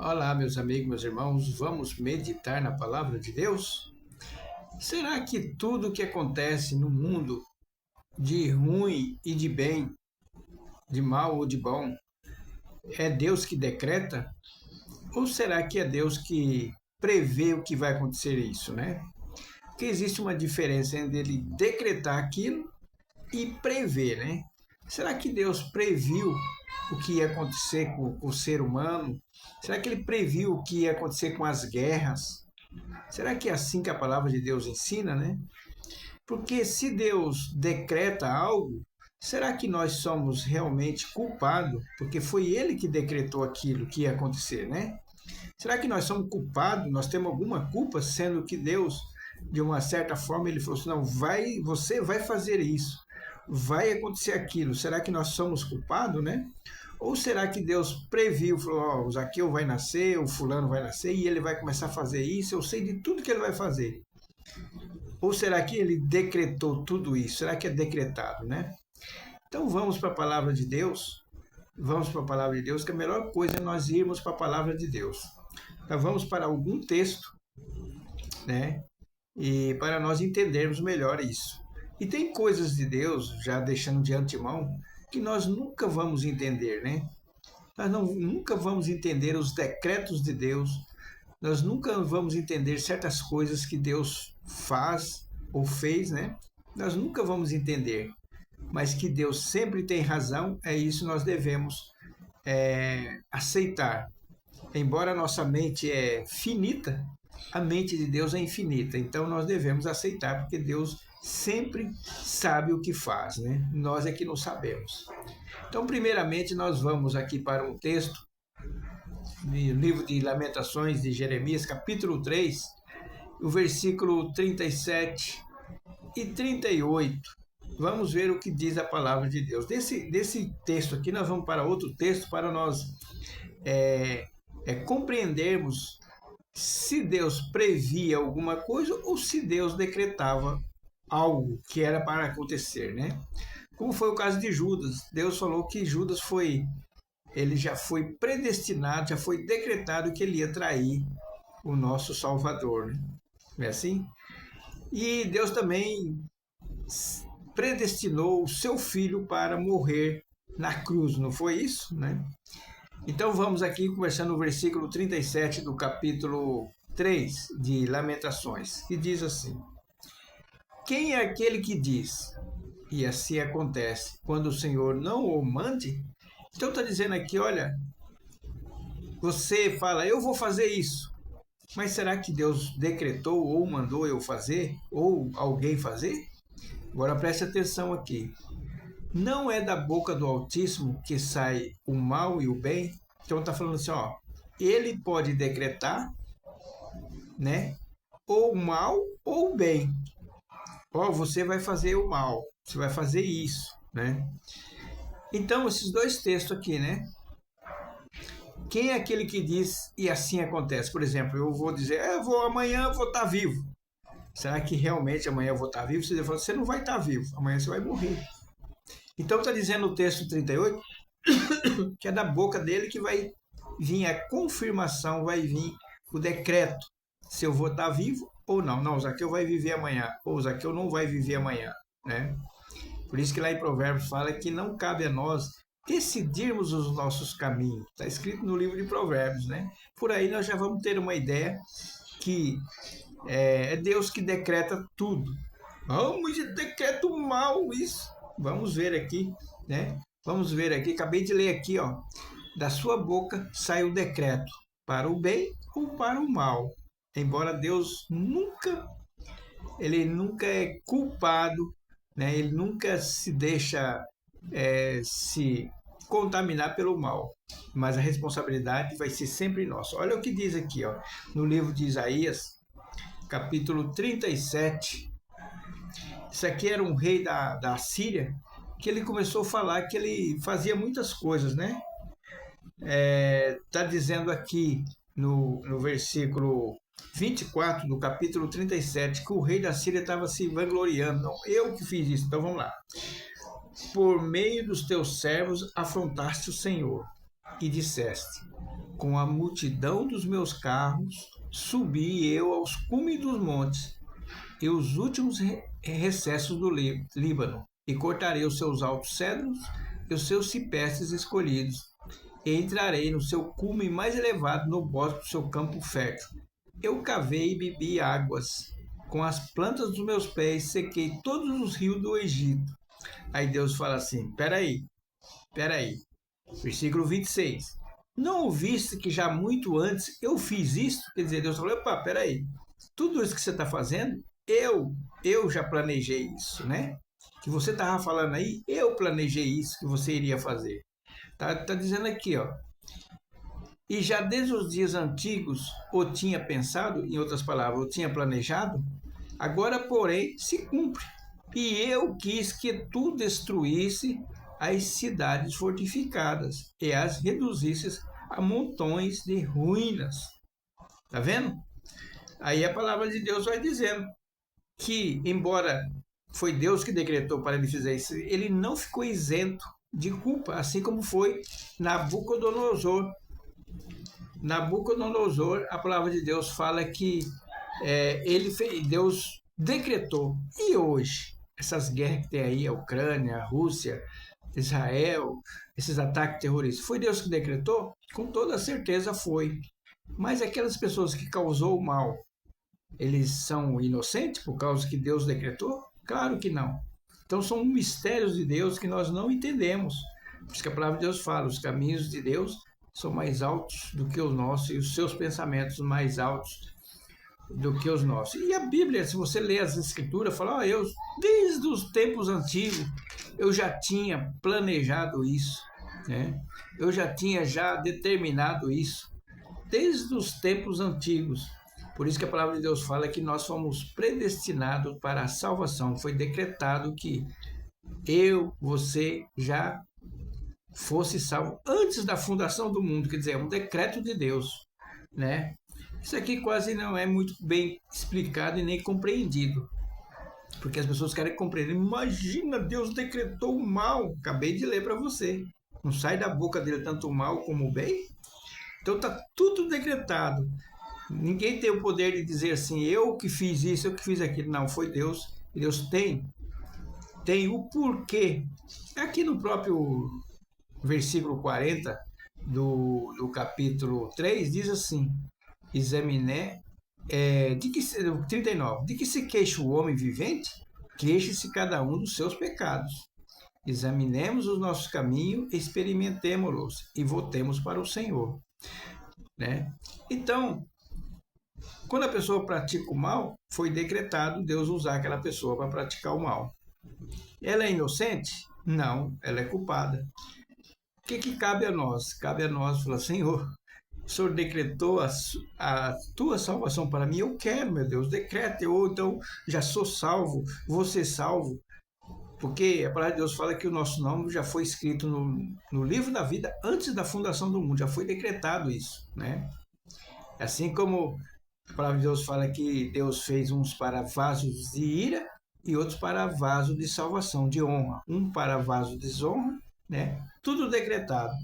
Olá, meus amigos, meus irmãos, vamos meditar na palavra de Deus? Será que tudo o que acontece no mundo, de ruim e de bem, de mal ou de bom, é Deus que decreta? Ou será que é Deus que prevê o que vai acontecer isso, né? Porque existe uma diferença entre ele decretar aquilo e prever, né? Será que Deus previu o que ia acontecer com o ser humano? Será que ele previu o que ia acontecer com as guerras? Será que é assim que a palavra de Deus ensina, né? Porque se Deus decreta algo, será que nós somos realmente culpados? Porque foi Ele que decretou aquilo que ia acontecer, né? Será que nós somos culpados? Nós temos alguma culpa, sendo que Deus, de uma certa forma, Ele falou assim: não, você vai fazer isso, vai acontecer aquilo. Será que nós somos culpados, né? Ou será que Deus previu, falou: ó, o Zaqueu vai nascer, o fulano vai nascer e ele vai começar a fazer isso, eu sei de tudo que ele vai fazer. Ou será que ele decretou tudo isso? Será que é decretado, né? Então vamos para a palavra de Deus. Vamos para a palavra de Deus, que a melhor coisa é nós irmos para a palavra de Deus. Então vamos para algum texto, né? E para nós entendermos melhor isso. E tem coisas de Deus, já deixando de antemão, que nós nunca vamos entender, né? Nós nunca vamos entender os decretos de Deus, nós nunca vamos entender certas coisas que Deus faz ou fez, né? Nós nunca vamos entender, mas que Deus sempre tem razão, é isso nós devemos aceitar. Embora a nossa mente é finita, a mente de Deus é infinita, então nós devemos aceitar, porque Deus sempre sabe o que faz, né? Nós é que não sabemos. Então, primeiramente, nós vamos aqui para um texto no livro de Lamentações de Jeremias, capítulo 3, o versículo 37 e 38. Vamos ver o que diz a palavra de Deus. Desse texto aqui, nós vamos para outro texto para nós compreendermos se Deus previa alguma coisa ou se Deus decretava algo que era para acontecer, né? Como foi o caso de Judas. Deus falou que Judas ele já foi predestinado, já foi decretado que ele ia trair o nosso Salvador, né? Não é assim? E Deus também predestinou o seu filho para morrer na cruz, não foi isso, né? Então vamos aqui conversando no versículo 37 do capítulo 3 de Lamentações, que diz assim: quem é aquele que diz, e assim acontece, quando o Senhor não o mande? Então está dizendo aqui, olha, você fala, eu vou fazer isso, mas será que Deus decretou ou mandou eu fazer, ou alguém fazer? Agora preste atenção aqui. Não é da boca do Altíssimo que sai o mal e o bem? Então está falando assim, ó, ele pode decretar, né, ou o mal ou o bem. Ó, você vai fazer o mal, você vai fazer isso, né? Então, esses dois textos aqui, né? Quem é aquele que diz e assim acontece? Por exemplo, eu vou dizer, amanhã eu vou estar vivo. Será que realmente amanhã eu vou estar vivo? Você fala, você não vai estar vivo, amanhã você vai morrer. Então está dizendo no texto 38 que é da boca dele que vai vir a confirmação, vai vir o decreto se eu vou estar vivo ou não. Não, o Zaqueu vai viver amanhã, ou o Zaqueu não vai viver amanhã, né? Por isso que lá em Provérbios fala que não cabe a nós decidirmos os nossos caminhos. Está escrito no livro de Provérbios, né? Por aí nós já vamos ter uma ideia que é Deus que decreta tudo. Vamos de decreto mal isso. Vamos ver aqui, né? Vamos ver aqui, acabei de ler aqui, ó. Da sua boca sai o decreto para o bem ou para o mal. Embora Deus ele nunca é culpado, né? Ele nunca se deixa se contaminar pelo mal, mas a responsabilidade vai ser sempre nossa. Olha o que diz aqui, ó, no livro de Isaías, capítulo 37. Isso aqui era um rei da Síria, que ele começou a falar que ele fazia muitas coisas, né? Está dizendo aqui no versículo 24 do capítulo 37 que o rei da Síria estava se vangloriando. Não, eu que fiz isso. Então vamos lá. Por meio dos teus servos afrontaste o Senhor e disseste, com a multidão dos meus carros, subi eu aos cumes dos montes e os últimos recessos do Líbano, e cortarei os seus altos cedros e os seus ciprestes escolhidos, e entrarei no seu cume mais elevado, no bosque do seu campo fértil. Eu cavei e bebi águas, com as plantas dos meus pés sequei todos os rios do Egito. Aí Deus fala assim, peraí, versículo 26. Não ouviste que já muito antes eu fiz isso? Quer dizer, Deus falou, opa, peraí, tudo isso que você está fazendo, eu já planejei isso, né? Que você estava falando aí, eu planejei isso que você iria fazer. Tá dizendo aqui, ó. E já desde os dias antigos o tinha pensado, em outras palavras, o tinha planejado, agora, porém, se cumpre. E eu quis que tu destruísse as cidades fortificadas e as reduzisses a montões de ruínas. Tá vendo? Aí a palavra de Deus vai dizendo que, embora foi Deus que decretou para ele fazer isso, ele não ficou isento de culpa, assim como foi Nabucodonosor. Nabucodonosor, a palavra de Deus fala que Deus decretou. E hoje, essas guerras que tem aí, a Ucrânia, a Rússia, Israel, esses ataques terroristas, foi Deus que decretou? Com toda certeza foi. Mas aquelas pessoas que causou o mal, eles são inocentes por causa que Deus decretou? Claro que não. Então são mistérios de Deus que nós não entendemos. Por isso que a palavra de Deus fala, os caminhos de Deus são mais altos do que os nossos e os seus pensamentos mais altos do que os nossos. E a Bíblia, se você ler as Escrituras, fala, eu desde os tempos antigos eu já tinha planejado isso, né? Eu já tinha determinado isso desde os tempos antigos. Por isso que a palavra de Deus fala que nós fomos predestinados para a salvação. Foi decretado que você já fosse salvo antes da fundação do mundo, quer dizer, é um decreto de Deus, né? Isso aqui quase não é muito bem explicado e nem compreendido, porque as pessoas querem compreender. Imagina, Deus decretou o mal. Acabei de ler para você. Não sai da boca dele tanto o mal como o bem? Então está tudo decretado. Ninguém tem o poder de dizer assim, eu que fiz isso, eu que fiz aquilo. Não, foi Deus. E Deus tem o porquê. Aqui no próprio versículo 40 do capítulo 3, diz assim, examiné, 39, de que se queixa o homem vivente, queixe-se cada um dos seus pecados. Examinemos os nossos caminhos, experimentemo-los e voltemos para o Senhor. Né? Então, quando a pessoa pratica o mal, foi decretado Deus usar aquela pessoa para praticar o mal. Ela é inocente? Não, ela é culpada. O que cabe a nós? Cabe a nós falar, Senhor, o Senhor decretou a tua salvação para mim, eu quero, meu Deus, decrete, ou então já sou salvo, vou ser salvo. Porque a palavra de Deus fala que o nosso nome já foi escrito no livro da vida antes da fundação do mundo, já foi decretado isso, né? Assim como a palavra de Deus fala que Deus fez uns para vasos de ira e outros para vasos de salvação, de honra. Um para vaso de desonra, né? Tudo decretado.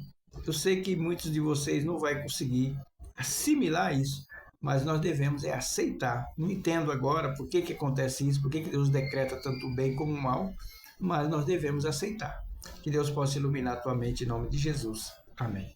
Eu sei que muitos de vocês não vão conseguir assimilar isso, mas nós devemos aceitar. Não entendo agora por que acontece isso, por que Deus decreta tanto o bem como o mal, mas nós devemos aceitar. Que Deus possa iluminar a tua mente em nome de Jesus. Amém.